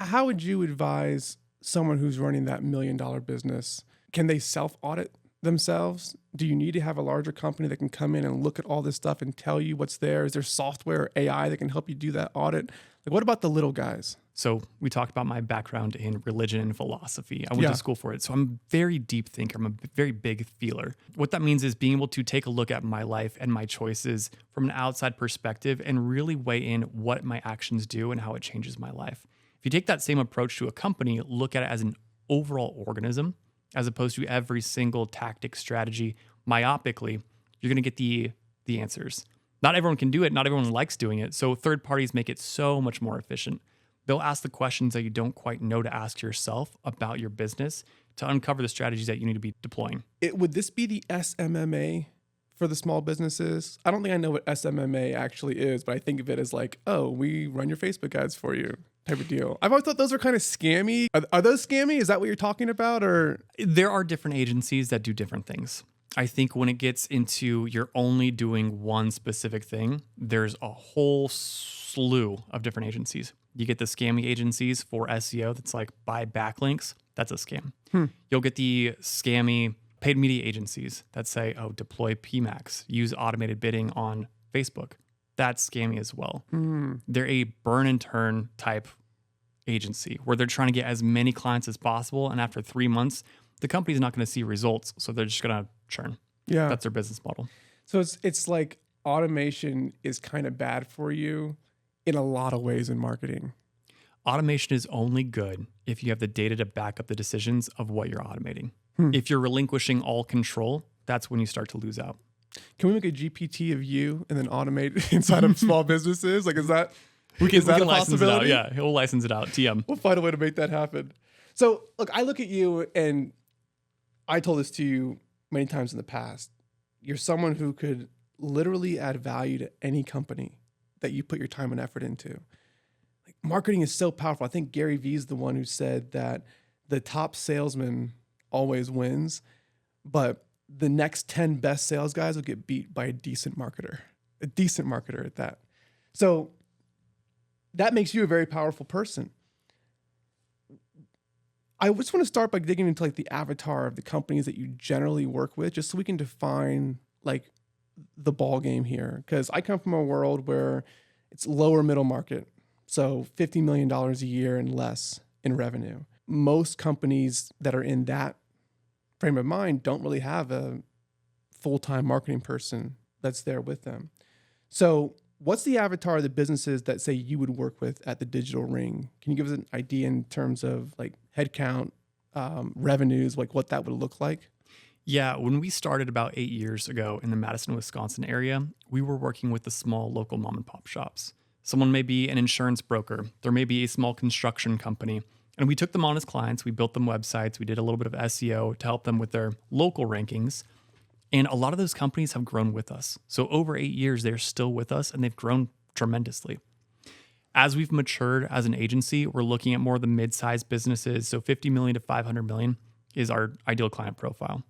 How would you advise someone who's running that $1 million business? Can they self-audit themselves? Do you need to have a larger company that can come in and look at all this stuff and tell you what's there? Is there software or AI that can help you do that audit? Like, what about the little guys? So we talked about my background in religion and philosophy. I went to school for it. So I'm a very deep thinker. I'm a very big feeler. What that means is being able to take a look at my life and my choices from an outside perspective and really weigh in what my actions do and how it changes my life. If you take that same approach to a company, look at it as an overall organism, as opposed to every single tactic strategy myopically, you're going to get the answers. Not everyone can do it. Not everyone likes doing it. So third parties make it so much more efficient. They'll ask the questions that you don't quite know to ask yourself about your business to uncover the strategies that you need to be deploying. Would this be the SMMA for the small businesses? I don't think I know what SMMA actually is, but I think of it as like, oh, we run your Facebook ads for you type of deal. I've always thought those were kind of scammy. Are those scammy? Is that what you're talking about? Or there are different agencies that do different things. I think when it gets into you're only doing one specific thing, there's a whole slew of different agencies. You get the scammy agencies for SEO that's like buy backlinks. That's a scam. You'll get the scammy paid media agencies that say, oh, deploy PMAX, use automated bidding on Facebook. That's scammy as well. They're a burn and turn type agency where they're trying to get as many clients as possible. And after 3 months, the company's not going to see results. So they're just going to churn. Yeah. That's their business model. So it's like automation is kind of bad for you in a lot of ways in marketing. Automation is only good if you have the data to back up the decisions of what you're automating. If you're relinquishing all control, that's when you start to lose out. Can we make a GPT of you and then automate inside of small businesses? Like, is that We can a license it out. possibility? Yeah, he'll license it out. TM. We'll find a way to make that happen. So, look, I look at you, and I told this to you many times in the past. You're someone who could literally add value to any company that you put your time and effort into. Like, marketing is so powerful. I think Gary Vee is the one who said that the top salesman always wins, but the next 10 best sales guys will get beat by a decent marketer at that. So that makes you a very powerful person. I just want to start by digging into like the avatar of the companies that you generally work with, just so we can define like the ball game here. Because I come from a world where it's lower middle market, so $50 million a year and less in revenue. Most companies that are in that frame of mind don't really have a full-time marketing person that's there with them. So what's the avatar of the businesses that say you would work with at the Digital Ring? Can you give us an idea in terms of like headcount, revenues, like what that would look like? Yeah, when we started about 8 years ago in the Madison, Wisconsin area, we were working with the small local mom and pop shops. Someone may be an insurance broker. There may be a small construction company. And we took them on as clients. We built them websites. We did a little bit of SEO to help them with their local rankings. And a lot of those companies have grown with us. So over 8 years, they're still with us and they've grown tremendously. As we've matured as an agency, we're looking at more of the mid-sized businesses. So 50 million to 500 million is our ideal client profile.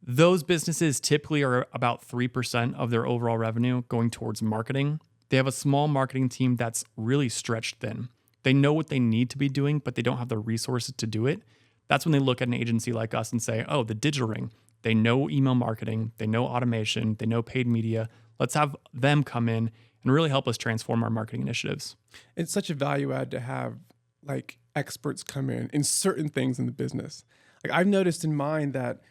Those businesses typically are about 3% of their overall revenue going towards marketing. They have a small marketing team that's really stretched thin. They know what they need to be doing, but they don't have the resources to do it. That's when they look at an agency like us and say, oh, the Digital Ring, they know email marketing, they know automation, they know paid media. Let's have them come in and really help us transform our marketing initiatives. It's such a value add to have like experts come in certain things in the business. Like I've noticed in mine that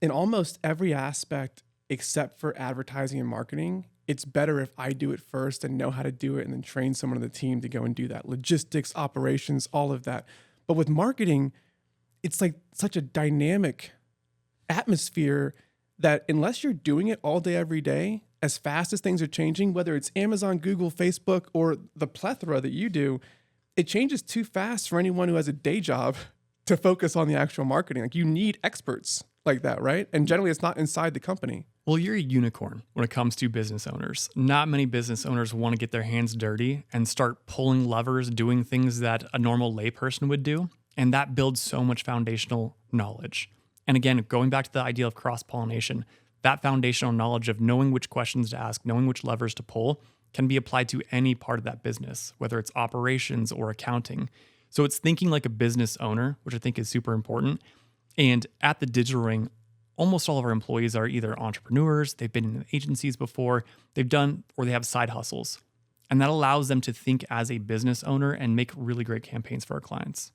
in almost every aspect except for advertising and marketing, it's better if I do it first and know how to do it and then train someone on the team to go and do that. Logistics, operations, all of that. But with marketing, it's like such a dynamic atmosphere that unless you're doing it all day, every day, as fast as things are changing, whether it's Amazon, Google, Facebook, or the plethora that you do, it changes too fast for anyone who has a day job to focus on the actual marketing. Like you need experts like that, right? And generally it's not inside the company. Well, you're a unicorn when it comes to business owners. Not many business owners want to get their hands dirty and start pulling levers, doing things that a normal layperson would do. And that builds so much foundational knowledge. And again, going back to the idea of cross-pollination, that foundational knowledge of knowing which questions to ask, knowing which levers to pull can be applied to any part of that business, whether it's operations or accounting. So it's thinking like a business owner, which I think is super important. And at the Digital Ring, almost all of our employees are either entrepreneurs, they've been in agencies before, they've done, or they have side hustles. And that allows them to think as a business owner and make really great campaigns for our clients.